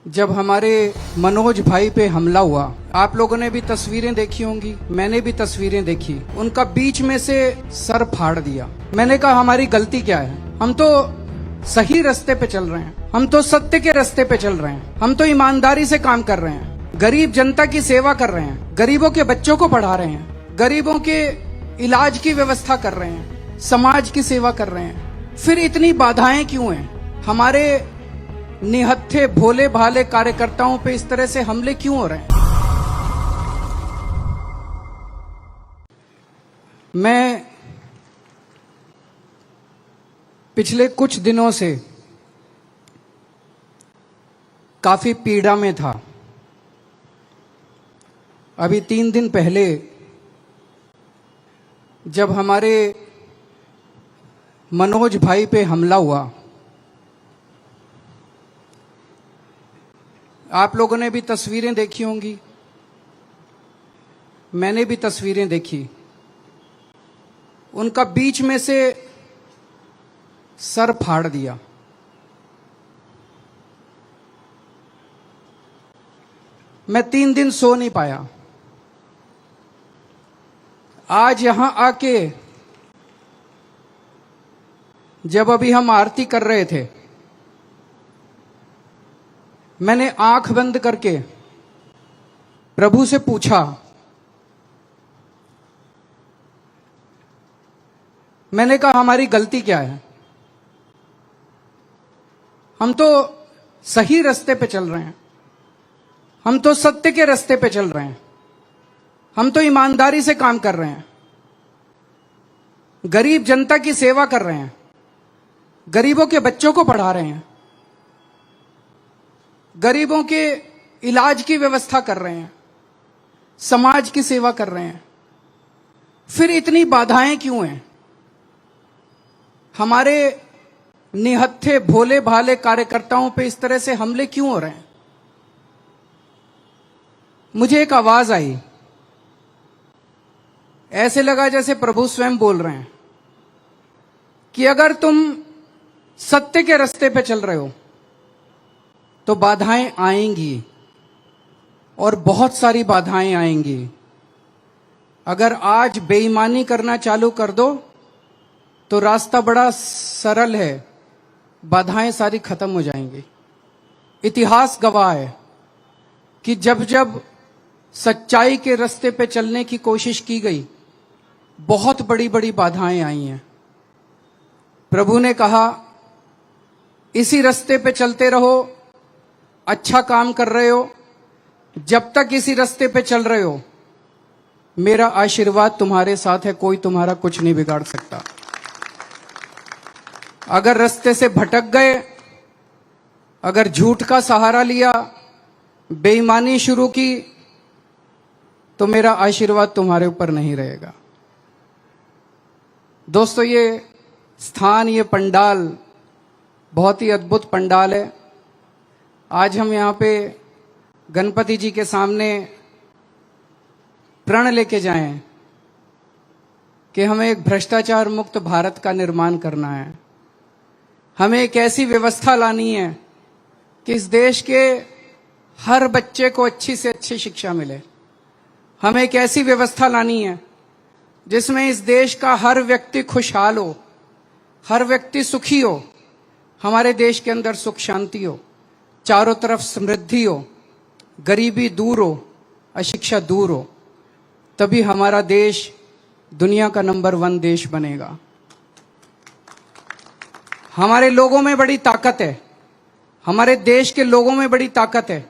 जब हमारे मनोज भाई पे हमला हुआ, आप लोगों ने भी तस्वीरें देखी होंगी, मैंने भी तस्वीरें देखी। उनका बीच में से सर फाड़ दिया। मैंने कहा हमारी गलती क्या है? हम तो सही रास्ते पे चल रहे हैं, हम तो सत्य के रास्ते पे चल रहे हैं, हम तो ईमानदारी से काम कर रहे हैं, गरीब जनता की सेवा कर रहे हैं, गरीबों के बच्चों को पढ़ा रहे हैं, गरीबों के इलाज की व्यवस्था कर रहे हैं, समाज की सेवा कर रहे हैं। फिर इतनी बाधाएं क्यों हैं? हमारे निहत्थे भोले भाले कार्यकर्ताओं पे इस तरह से हमले क्यों हो रहे हैं? मैं पिछले कुछ दिनों से काफी पीड़ा में था। अभी 3 दिन पहले जब हमारे मनोज भाई पे हमला हुआ, आप लोगों ने भी तस्वीरें देखी होंगी, मैंने भी तस्वीरें देखी। उनका बीच में से सर फाड़ दिया। मैं 3 दिन सो नहीं पाया। आज यहां आके जब अभी हम आरती कर रहे थे, मैंने आंख बंद करके प्रभु से पूछा, मैंने कहा हमारी गलती क्या है? हम तो सही रास्ते पे चल रहे हैं, हम तो सत्य के रास्ते पे चल रहे हैं, हम तो ईमानदारी से काम कर रहे हैं, गरीब जनता की सेवा कर रहे हैं, गरीबों के बच्चों को पढ़ा रहे हैं, गरीबों के इलाज की व्यवस्था कर रहे हैं, समाज की सेवा कर रहे हैं। फिर इतनी बाधाएं क्यों हैं? हमारे निहत्थे भोले भाले कार्यकर्ताओं पे इस तरह से हमले क्यों हो रहे हैं? मुझे एक आवाज आई, ऐसे लगा जैसे प्रभु स्वयं बोल रहे हैं कि अगर तुम सत्य के रास्ते पे चल रहे हो तो बाधाएं आएंगी, और बहुत सारी बाधाएं आएंगी। अगर आज बेईमानी करना चालू कर दो तो रास्ता बड़ा सरल है, बाधाएं सारी खत्म हो जाएंगी। इतिहास गवाह है कि जब जब सच्चाई के रास्ते पे चलने की कोशिश की गई, बहुत बड़ी बड़ी बाधाएं आई हैं। प्रभु ने कहा इसी रास्ते पे चलते रहो, अच्छा काम कर रहे हो, जब तक इसी रास्ते पे चल रहे हो मेरा आशीर्वाद तुम्हारे साथ है, कोई तुम्हारा कुछ नहीं बिगाड़ सकता। अगर रास्ते से भटक गए, अगर झूठ का सहारा लिया, बेईमानी शुरू की, तो मेरा आशीर्वाद तुम्हारे ऊपर नहीं रहेगा। दोस्तों, ये स्थान, ये पंडाल बहुत ही अद्भुत पंडाल है। आज हम यहाँ पे गणपति जी के सामने प्रण लेके जाएं कि हमें एक भ्रष्टाचार मुक्त भारत का निर्माण करना है। हमें एक ऐसी व्यवस्था लानी है कि इस देश के हर बच्चे को अच्छी से अच्छी शिक्षा मिले। हमें एक ऐसी व्यवस्था लानी है जिसमें इस देश का हर व्यक्ति खुशहाल हो, हर व्यक्ति सुखी हो, हमारे देश के अंदर सुख शांति हो, चारों तरफ समृद्धि हो, गरीबी दूर हो, अशिक्षा दूर हो। तभी हमारा देश दुनिया का नंबर 1 देश बनेगा। हमारे लोगों में बड़ी ताकत है, हमारे देश के लोगों में बड़ी ताकत है।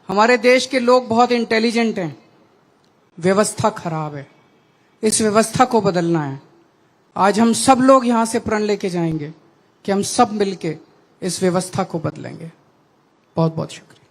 हमारे देश के लोग बहुत इंटेलिजेंट हैं। व्यवस्था खराब है, इस व्यवस्था को बदलना है। आज हम सब लोग यहां से प्रण लेके जाएंगे कि हम सब मिलके इस व्यवस्था को बदलेंगे। बहुत बहुत शुक्रिया।